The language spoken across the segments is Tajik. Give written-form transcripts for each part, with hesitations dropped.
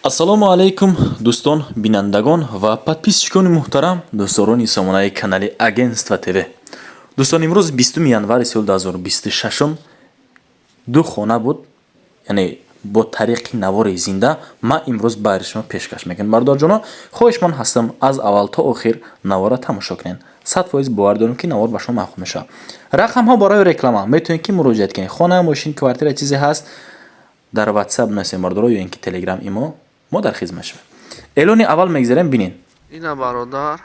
ассалому алайкум дӯстон бинандагон ва подписчикони муҳтарам, дӯстдорони сомонаи канали Агентства ТВ. дӯстон, имрӯз 20 январи соли 2026 ду хона буд, яъне бо тариқи навори зинда ман имрӯз байри шумо пешкаш мекунам. Бардорҷоно, хоҳишманд ҳастам аз аввал то охир навора тамошо кунед. 100% бовар дорем ки навор ба шумо махӯ мешавад. рақамҳо барои реклама метавонед ки муроҷиат кунед. хона, мошин, квартира чизе ҳаст, дар WhatsApp носембардоро ё ин ки Telegram имо мо дар хизмат шумо. эълони аввал мегзарем, бинед. Ина бародар,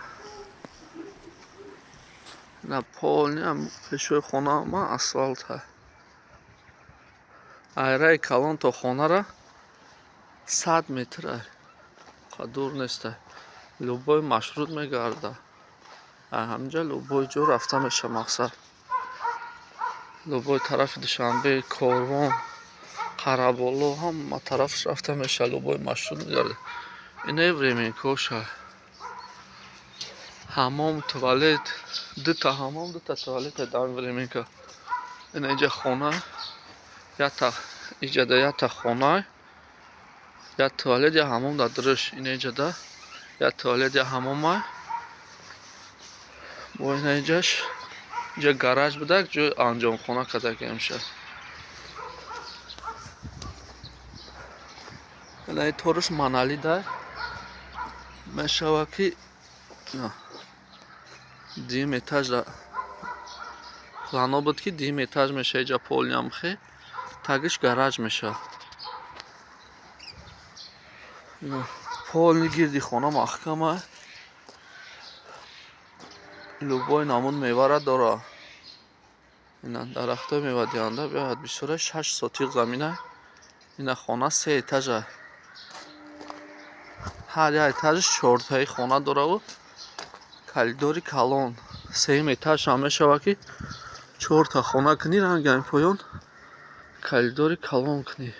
ина полни пешои хона ма асфалта. Айраи калон то хонара 100 метр. Қадур неста. Любой маршрут мегарда. ҳамҷа любой ҷо рафта меша мақсад. Любой тарафи Душанбе, Корвон, Қараболо ҳама тарафш рафта меша, любой маршрут мегарда. Ина временкоша. ҳамом, туалет, дута ҳамом, дута туалет дар временка. Ина инҷа хона, иҷада ята хона, я туалет, я ҳамом дар дурӯш. Ина иҷада я туалет, я ҳамома. Бо ина инҷаш инҷа гараж будак, ҷои анҷомхона кадаки меша. Ина ториш манали дар мешава ки дим этаж плано буд ки дим этаж меша. Иҷа полням хе тагиш гараж меша. полни гирди хона маҳкама. Любой намуд мевара дора. Ина дарахтои мевадиҳанда биёяд бисёра 6 сотиқ замина. Ина хона 3 этажа. ҳар як этажиш 4таи хона дораву калидори калон. 3 этажам мешава ки 4та хона кунӣ, рангами поён калидори калон кунӣ.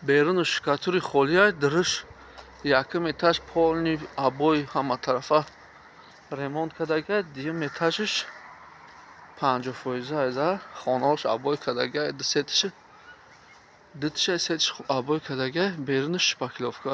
беруну шикатури холия дурӯш якум этаж полни обои ҳама тарафа ремонт кардагия. дуюм этажиш 50% хонаош обои кардагия. дутиша сетиш обои кардагия. беруну шпаклёвка.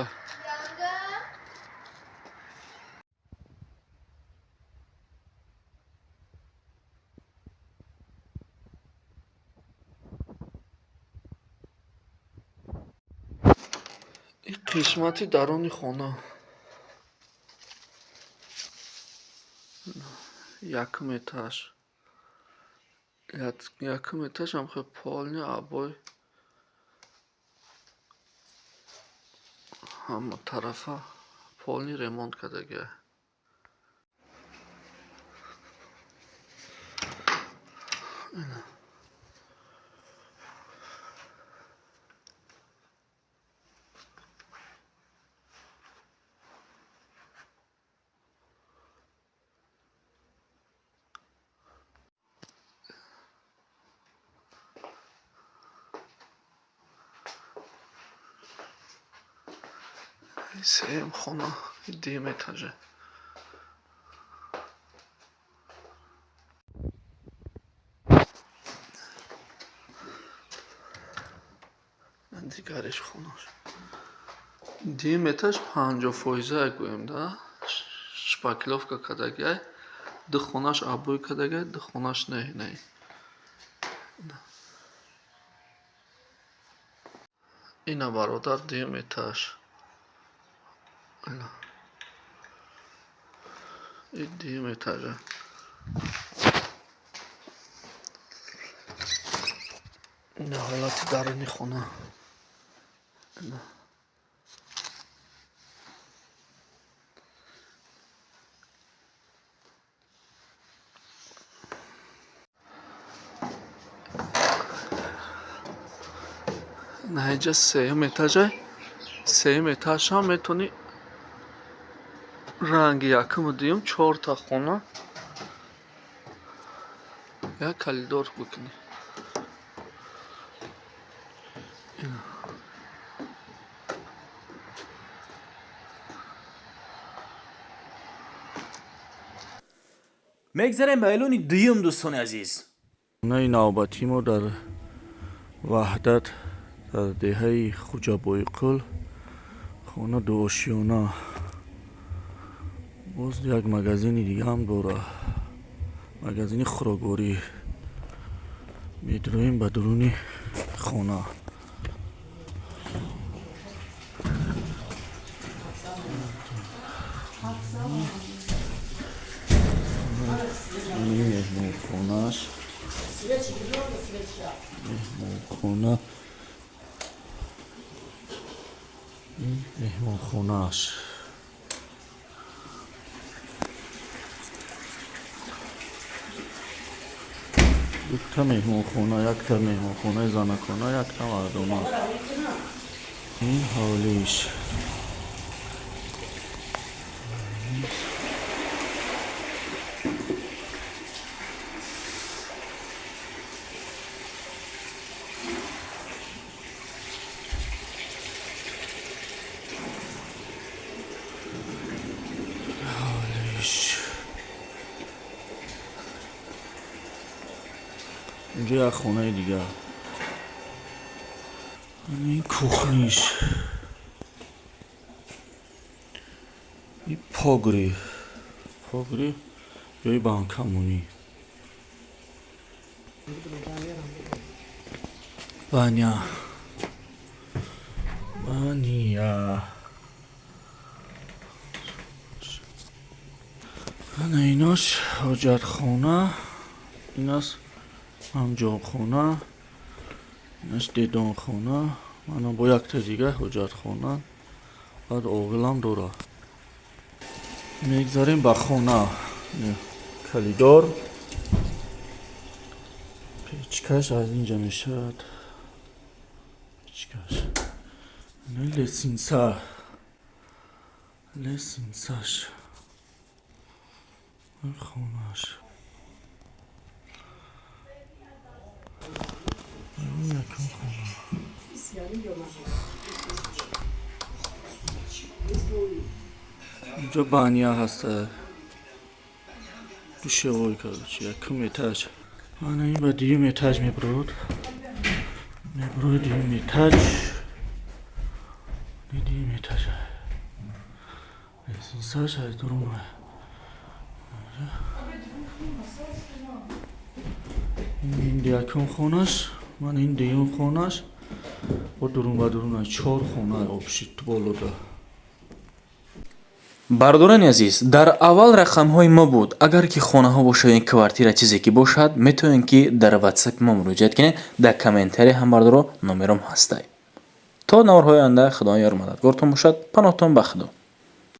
ин қисмати даруни хона. якум этаж. Якум этажам хе полни обои ҳама тарафа полни ремонт кардагия. сеюм хона дуюм этажа. дигариш хонош дуюм этаж 50% гӯем да. шпаклёвка кардагия. ду хонаш обои кардагия, ду хонаш не. ина бародар дуюм этаж. ин дуюм этажа. ина ҳолати даруни хона. наинҷа сеюм этажа. Сеюм этажам метавонӣ ранги якуму дуюм 4 та хона як калидор бикунӣ. мегзарем ба эълони дуюм дӯстони азиз. хонаи навбатӣ мо дар ваҳдат дар деҳаи хуҷабойқул, хона дуошиёна. боз як магазини дигаам дора, магазини хӯрокворӣ. медроем ба дуруни хона. меҳмонхонаш, меҳмонхона, меҳмонхонаш. дута меҳмонхона, якта меҳмонхонаи занакона, якта мардона. ин ҳавлиш. اینجا یک خانه دیگه. این کухниш. این پاگری جای بانکامونی. بانیا ایناش حاجت خانه، ایناش ҳамҷон хона, инаш дедон хона, манам бо якта дига ҳоҷат хона, баъд оғилам дора. мегзарем ба хона. калидор, печкаш аз инҷа мешавад. печкаш, лесинса, лесинсаш, хонаш. اینجا بانیا هست، душевой, короче, якум этаж. Ана ин ба дуюм этаж мебурад. дуюм этаж. дуюм этаж. лесинсаш аз дурум. ин якум хонаш, ман ин дуюм хонаш. бо дурум ба дурум 4 хона обшид болода. бардорани азиз, дар аввал рақамҳои мо буд. агар ки хонаҳо бошад, квартира чизе ки бошад, метавонед ки дар ватсапи мо муроҷиат кинед. дар комментария ҳам бардоро номером ҳастай. то наврҳои оянда худоён ёр мададгортон бошад. паноҳтон ба худо.